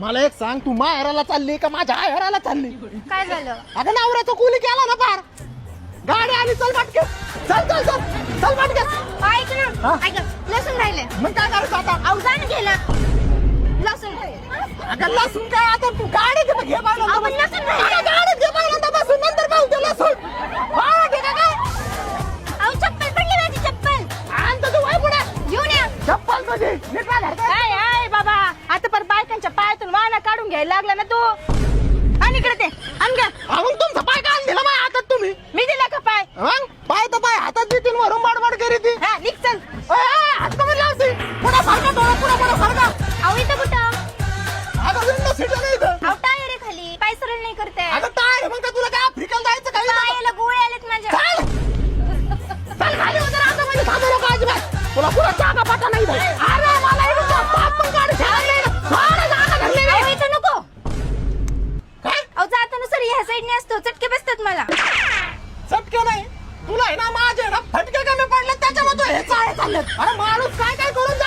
मला एक सांग, तू माहेराला चालली का माझ्या आयराला चालली? काय झालं? अगं नवऱ्याचं कुली केला ना पार. गाडी आली, चल पटके. चल चल चल चल पटके. ऐक ना, हा? ऐक लसूण राहिले. मग काय करायचं आता? अवजान गेलं लसूण. अगं लसूण काय आता, तू गाडी घे घे पाहिलं. आपण लसूण राहिले. गाडीत घे पाहिलं बसून, नंतर पाहू ते लसूण. हा, घे का काय? अहो चप्पल पडली माझी चप्पल. आणतो तू वय पुढे. घेऊन या. चप्पल तुझी नीट राहा. काय आहे बाबा, आता पर बायकांच्या पायातून वाना काढून घ्यायला लागला ना तू. आणि इकडे ते आण ग. मग तुमचा पाय का आणून दिला माझ्या हातात तुम्ही? मी दिला का पाय? मग पाय तर पाय हातात देतील, वरून बडबड करी ती. हा निघ चल. हात कमी लावते. पुढे फरका थोडा, पुढे फरका. अहो इथं कुठं? अगं विंडो सीट नाही इथं. अहो टायर आहे खाली, पाय सरळ नाही करते. अगं टायर मग तुला काय आफ्रिकन जायचं काय? पायाला गोळे आलेत माझ्या. चल खाली उतर, आता म्हणजे थांबू नको अजिबात. तुला पुढे जागा पाटा नाही इथं. अरे मला इथं पाप पण गाडी ठेवायला नाही ना. थोडं जागा धरली अहो नाही. इथं नको. काय? अहो जाताना सर ह्या साईडने असतो, चटके बसतात मला. चटके नाही तुला आहे ना, माझे ना फटके कमी पडले त्याच्यामध्ये हे चाळे चाललेत. अरे माणूस काय काय करून